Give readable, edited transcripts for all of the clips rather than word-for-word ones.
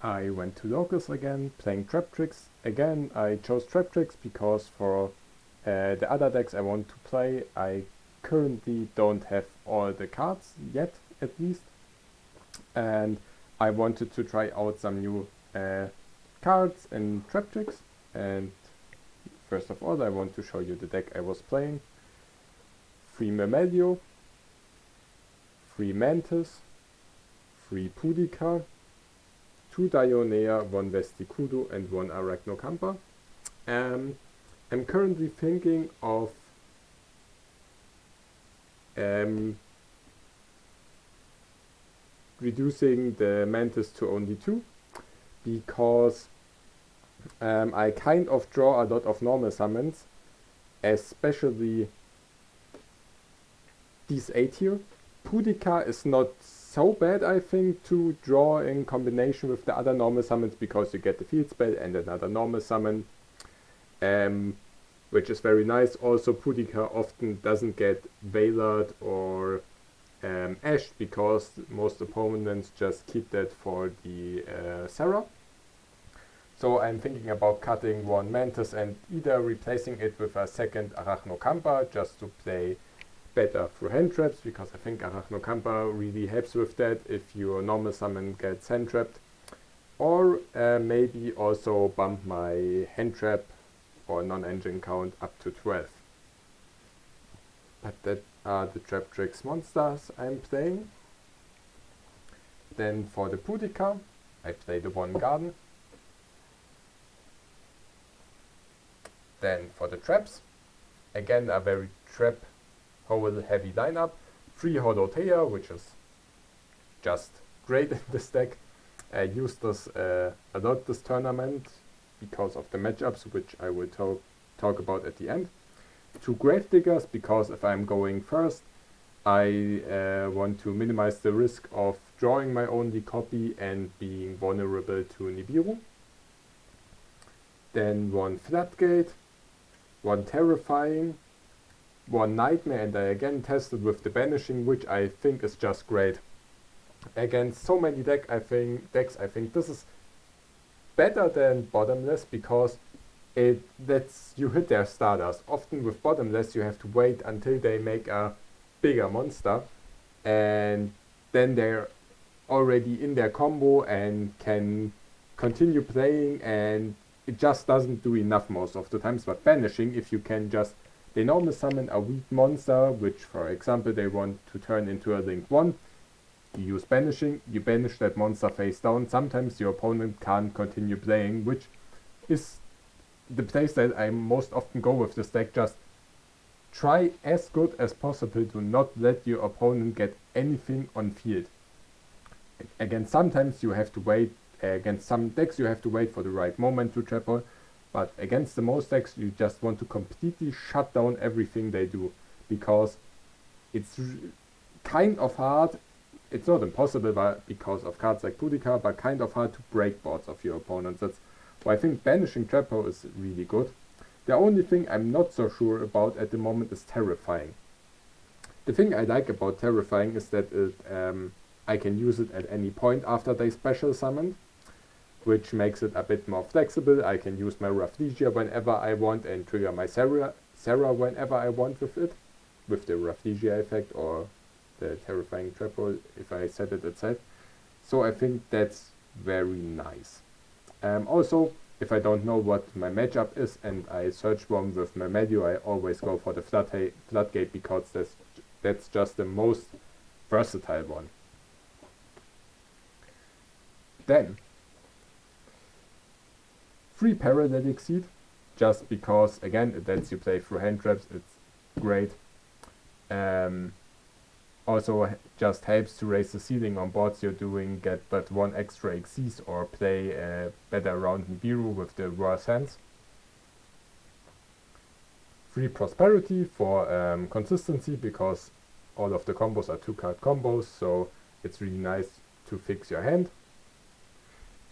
I went to locals again, playing Traptrix. Again, I chose Traptrix because for the other decks I want to play, I currently don't have all the cards yet, at least. And I wanted to try out some new cards in Traptrix. And first of all, I want to show you the deck I was playing. 3 Mermelio, 3 Mantis, 3 Pudica, 2 Dionea, 1 Vestikudo and 1 Arachnocampa. I'm currently thinking of reducing the Mantis to only 2 because I kind of draw a lot of normal summons, especially these 8 here. Pudica is not so bad, I think, to draw in combination with the other normal summons because you get the field spell and another normal summon, which is very nice. Also, Pudica often doesn't get Veilered or Ashed because most opponents just keep that for the Sarah. So I'm thinking about cutting 1 Mantis and either replacing it with a second Arachnocampa just to play better through hand traps, because I think Arachnocampa really helps with that if your normal summon gets hand trapped. Or maybe also bump my hand trap or non-engine count up to 12. But that are the Traptrix monsters I'm playing. Then for the Pudica, I play the 1 Garden. Then for the traps, again a very trap hole heavy lineup. 3 Holotea, which is just great in this deck. I used this a lot this tournament because of the matchups, which I will talk about at the end. 2 Gravediggers, because if I'm going first, I want to minimize the risk of drawing my only copy and being vulnerable to Nibiru. Then 1 Floodgate, 1 Terrifying, 1 Nightmare, and I again tested with the Banishing, which I think is just great. Against so many decks, I think this is better than Bottomless because it lets you hit their starters. Often with Bottomless you have to wait until they make a bigger monster and then they're already in their combo and can continue playing, and it just doesn't do enough most of the times. But Banishing, if you can just they normal summon a weak monster, which for example they want to turn into a Link 1, you use Banishing, you banish that monster face down. Sometimes your opponent can't continue playing, which is the playstyle I most often go with this deck. Just try as good as possible to not let your opponent get anything on field. Again, sometimes you have to wait, against some decks you have to wait for the right moment to trapple, but against the most decks you just want to completely shut down everything they do, because it's kind of hard. It's not impossible but because of cards like Pudica, but kind of hard to break boards of your opponents. That's why I think Banishing Trapper is really good. The only thing I'm not so sure about at the moment is Terrifying. The thing I like about Terrifying is that I can use it at any point after they special summoned, which makes it a bit more flexible. I can use my Rafflesia whenever I want and trigger my Sarah whenever I want with it, with the Rafflesia effect or the Terrifying Trapper if I set it itself. So I think that's very nice. Also, if I don't know what my matchup is and I search one with my Mermelio, I always go for the Floodgate because that's just the most versatile one. Then 3 Paralytic Seed, just because again it lets you play through hand traps. It's great. Also just helps to raise the ceiling on boards you're doing, get but 1 extra Xyz or play better around Nibiru with the worse hands. 3 Prosperity for consistency, because all of the combos are 2-card combos, so it's really nice to fix your hand.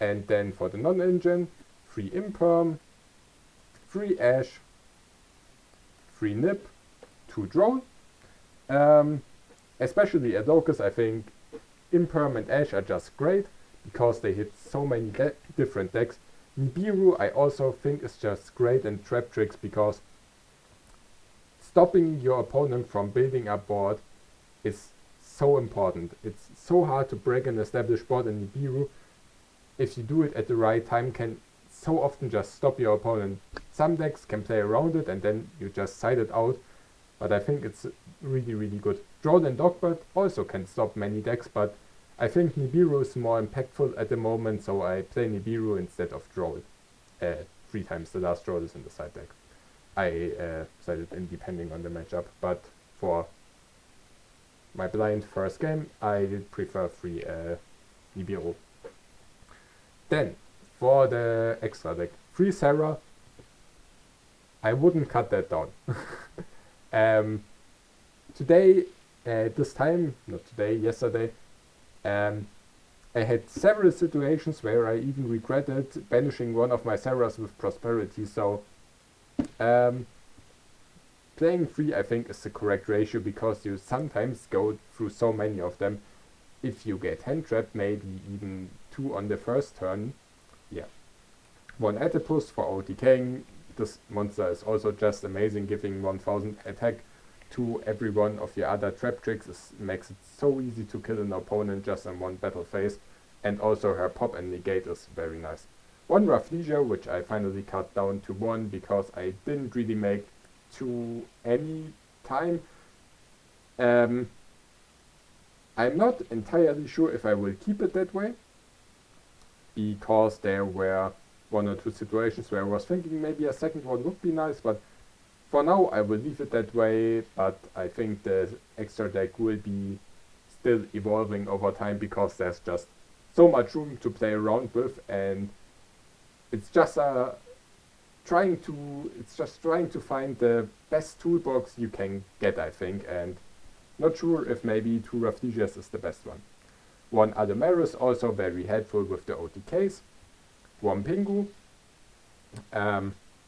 And then for the non-engine, 3 Imperm, 3 Ash, 3 Nip, 2 Drone. Especially at Locus, I think Imperm and Ash are just great because they hit so many different decks. Nibiru I also think is just great, and Traptrix because stopping your opponent from building a board is so important. It's so hard to break an established board, and Nibiru, if you do it at the right time, can so often just stop your opponent. Some decks can play around it and then you just side it out, but I think it's really, really good. Droll and Dogbert also can stop many decks, but I think Nibiru is more impactful at the moment, so I play Nibiru instead of Droll. 3 times the last Droll is in the side deck. I set it in depending on the matchup, but for my blind first game, I prefer 3 Nibiru. Then, for the extra deck, 3 Sarah, I wouldn't cut that down. Today, this time, not today, yesterday, I had several situations where I even regretted banishing one of my Sarahs with Prosperity, so playing 3 I think is the correct ratio, because you sometimes go through so many of them. If you get hand trapped, maybe even 2 on the first turn, yeah. 1 Oedipus for OTKing. This monster is also just amazing, giving 1000 attack to every one of your other Traptrix. Makes it so easy to kill an opponent just in 1 battle phase, and also her pop and negate is very nice. 1 Rafflesia, which I finally cut down to 1 because I didn't really make 2 any time. I'm not entirely sure if I will keep it that way, because there were 1 or 2 situations where I was thinking maybe a second one would be nice, but for now I will leave it that way. But I think the extra deck will be still evolving over time, because there's just so much room to play around with, and it's just trying to find the best toolbox you can get, I think, and not sure if maybe 2 Rafflesias is the best one. 1 Adomarus, also very helpful with the OTKs. 1 Pingu,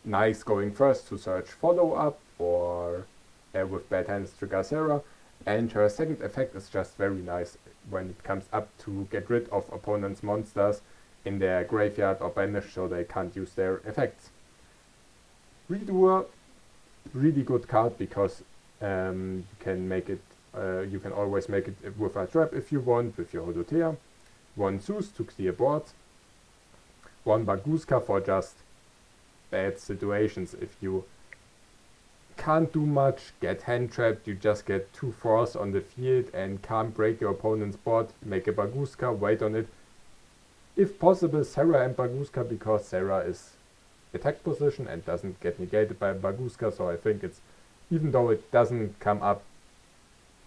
nice going first to search follow-up, or with bad hands trigger Sarah, and her second effect is just very nice when it comes up to get rid of opponent's monsters in their graveyard or banish, so they can't use their effects. Redoer, really good card, because you can make it. You can always make it with a trap if you want, with your Odotea. 1 Zeus to clear boards. 1 Baguska for just bad situations. If you can't do much, get hand trapped, you just get 2 force on the field and can't break your opponent's board, make a Baguska, wait on it. If possible, Sarah and Baguska, because Sarah is attack position and doesn't get negated by Baguska, so I think it's, even though it doesn't come up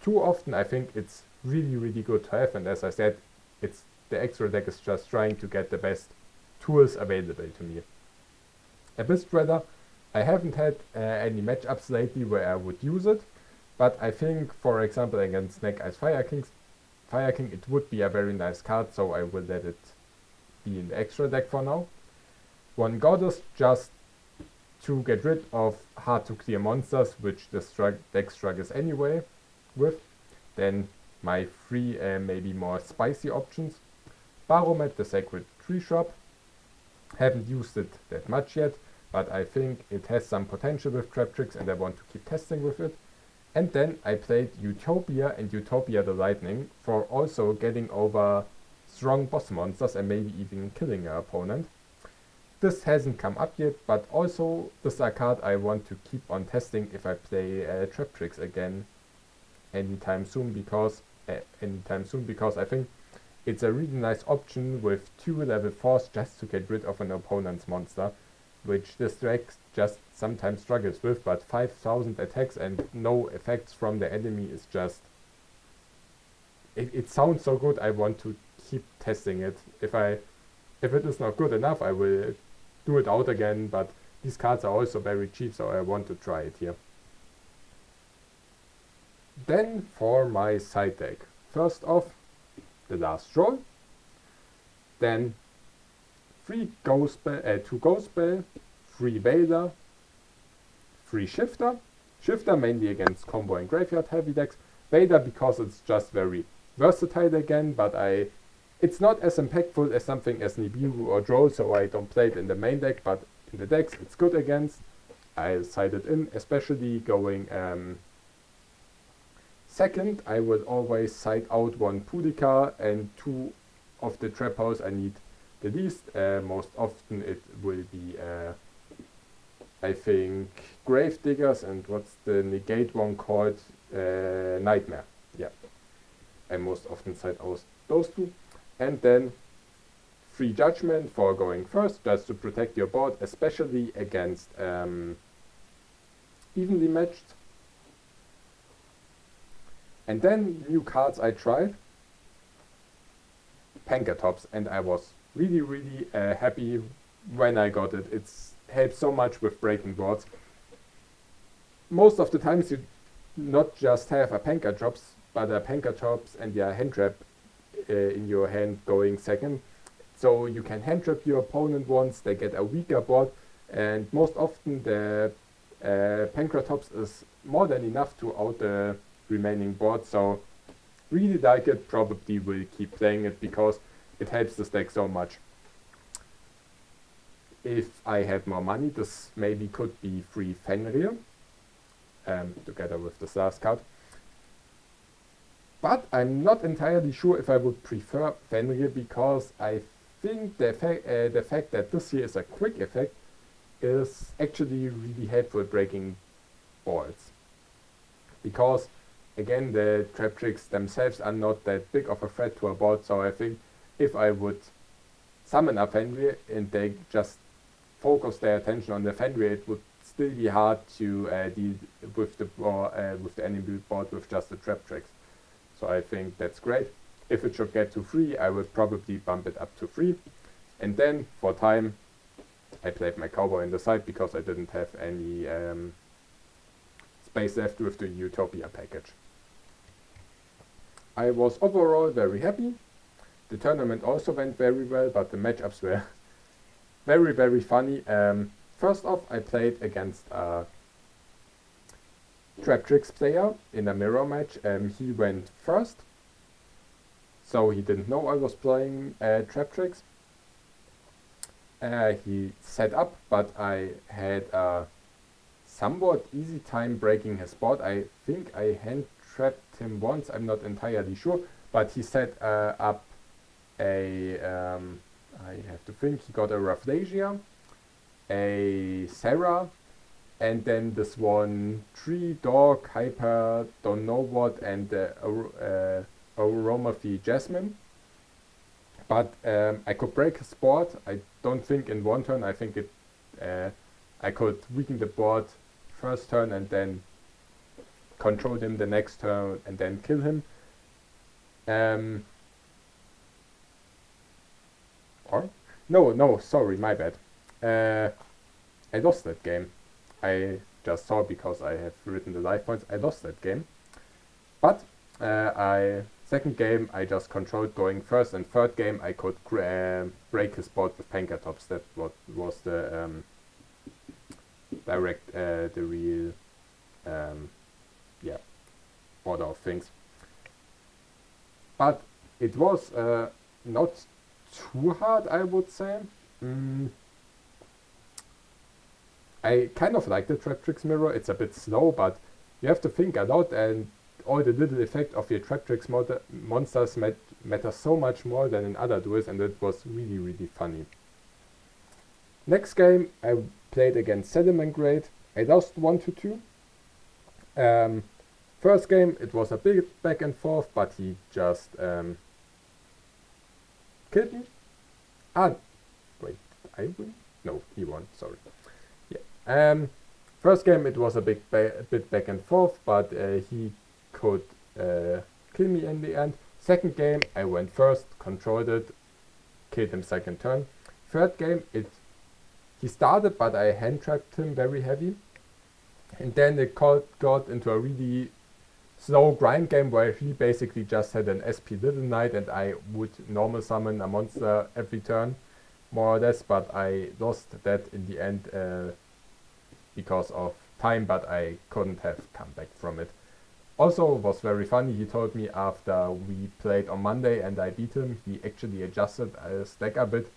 too often, I think it's really, really good to have, and as I said, it's the extra deck is just trying to get the best tools available to me. Abyss Shredder, I haven't had any matchups lately where I would use it, but I think, for example, against Snake Eyes Fire King, it would be a very nice card, so I will let it be in the extra deck for now. 1 Goddess, just to get rid of hard to clear monsters, which the deck struggles anyway with. Then my 3 maybe more spicy options. Baromet, the Sacred Tree Shrub. Haven't used it that much yet, but I think it has some potential with Traptrix and I want to keep testing with it. And then I played Utopia and Utopia the Lightning for also getting over strong boss monsters and maybe even killing an opponent. This hasn't come up yet, but also this is a card I want to keep on testing if I play Traptrix again anytime soon, because I think it's a really nice option with 2 level 4s just to get rid of an opponent's monster, which this deck just sometimes struggles with, but 5000 attacks and no effects from the enemy is just... It sounds so good, I want to keep testing it. If it is not good enough, I will do it out again, but these cards are also very cheap, so I want to try it here. Then for my side deck. First off, the last Troll. Then 2 Ghost Bell, 3 Vader, 3 Shifter. Shifter mainly against combo and graveyard heavy decks. Vader because it's just very versatile again, but I It's not as impactful as something as Nibiru or Droll, so I don't play it in the main deck, but in the decks it's good against. I sided in, especially going second. I will always side out one Pudica and two of the trap house I need the least. Most often it will be, I think, Grave Diggers and what's the negate one called? Nightmare. Yeah, I most often side out those two. And then Free Judgment for going first, just to protect your board, especially against evenly matched. And then new cards I tried, Pankatops, and I was really happy when I got it. It's helps so much with breaking boards. Most of the times you not just have a Pankatops, but a Pankatops and your hand trap in your hand going second. So you can hand trap your opponent once, they get a weaker board, and most often the Pankatops is more than enough to out the remaining board. So really like it, probably will keep playing it because it helps the stack so much. If I had more money, this maybe could be free Fenrir, together with this last card. But I'm not entirely sure if I would prefer Fenrir, because I think the fact that this here is a quick effect is actually really helpful breaking boards. Because again, the Traptrix themselves are not that big of a threat to a board, so I think if I would summon a Fenrir and they just focus their attention on the Fenrir, it would still be hard to deal with the enemy board with just the Traptrix. So I think that's great. If it should get to 3, I would probably bump it up to 3. And then, for time, I played my Cowboy in the side because I didn't have any space left with the Utopia package. I was overall very happy. The tournament also went very well, but the matchups were very funny. First off, I played against a Traptrix player in a mirror match. He went first, so he didn't know I was playing Traptrix. He set up, but I had a somewhat easy time breaking his board. I think I hand trapped him once, I'm not entirely sure, but he set up a, I have to think, he got a Rafflesia, a Sarah, and then this one tree, dog, hyper, don't know what, and Aromathy Jasmine. But I could break his board. I don't think in one turn. I think it. I could weaken the board first turn and then control him the next turn and then kill him. Or no, sorry, my bad. I lost that game. I just saw because I have written the life points. I lost that game, but second game I just controlled going first, and third game I could break his board with Pankatops. That was the real order of things. But it was not too hard, I would say. I kind of like the Traptrix mirror. It's a bit slow, but you have to think a lot, and all the little effect of your Traptrix monsters matter so much more than in other duels, and it was really funny. Next game I played against Salamangreat. I lost 1-2. First game it was a big back and forth, but he just killed me. Wait, I win? No, he won, sorry. Yeah. First game it was a bit back and forth, but he could kill me in the end. Second game I went first, controlled it, killed him second turn. Third game he started, but I hand trapped him very heavy, and then it got into a really slow grind game where he basically just had an SP Little Knight and I would normal summon a monster every turn, more or less, but I lost that in the end because of time, but I couldn't have come back from it. Also was very funny, he told me after we played on Monday and I beat him, he actually adjusted his deck a bit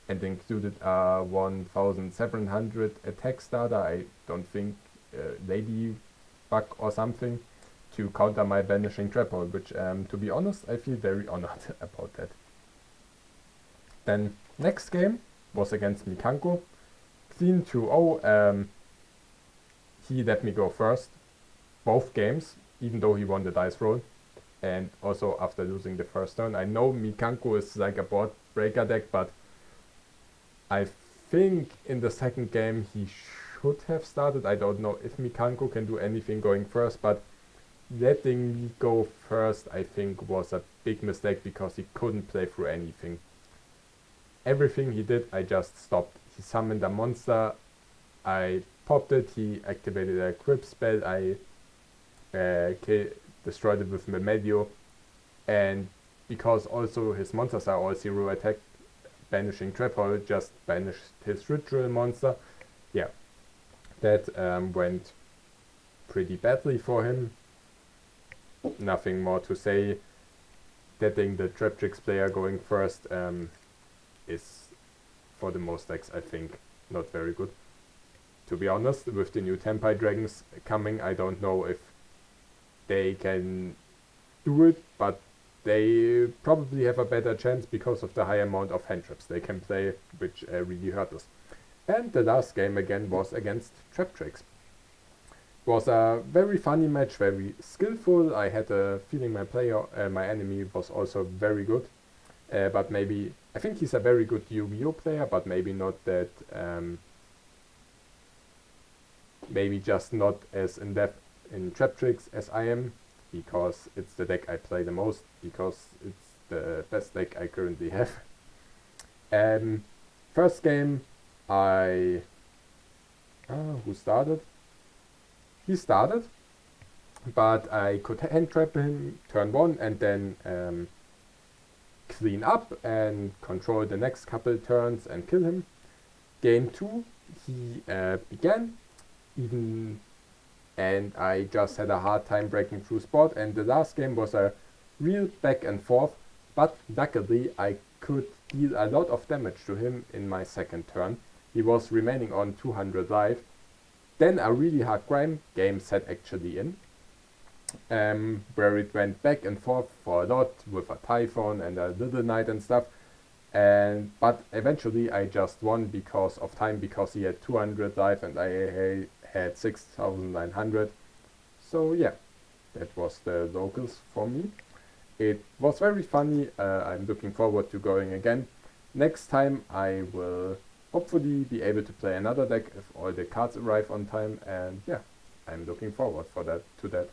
and included a 1700 attack starter, I don't think Ladybug or something, to counter my Vanishing Trap Hole, which to be honest I feel very honored about that. Then next game was against Mikanko, clean 2-0, he let me go first, both games, even though he won the dice roll. And also after losing the first turn, I know Mikanko is like a board breaker deck, but I think in the second game he should have started. I don't know if Mikanko can do anything going first, but letting me go first I think was a big mistake because he couldn't play through anything. Everything he did, I just stopped. He summoned a monster, I popped it, he activated a equip spell, I destroyed it with Medio, and because also his monsters are all 0 attack, Banishing Trap Hole just banished his ritual monster. Yeah, that went pretty badly for him. Nothing more to say. Getting the Traptrix player going first is, for the most decks, I think, not very good. To be honest, with the new Tempai Dragons coming, I don't know if they can do it, but they probably have a better chance because of the high amount of hand traps they can play, which really hurt us. And the last game again was against Traptrix. Was a very funny match, very skillful. I had a feeling my enemy was also very good, but maybe I think he's a very good Yu-Gi-Oh player, but maybe not that. Maybe just not as in depth in Traptrix as I am, because it's the deck I play the most, because it's the best deck I currently have. First game, who started? He started, but I could hand trap him turn 1 and then clean up and control the next couple turns and kill him. Game 2, he began, and I just had a hard time breaking through spot, and the last game was a real back and forth, but luckily I could deal a lot of damage to him in my second turn. He was remaining on 200 life. Then a really hard game set actually in, where it went back and forth for a lot with a Typhon and a Little Knight and stuff. But eventually I just won because of time, because he had 200 life and I had 6,900. So yeah, that was the locals for me. It was very funny. I'm looking forward to going again. Next time I will hopefully be able to play another deck if all the cards arrive on time, and yeah, I'm looking forward to that.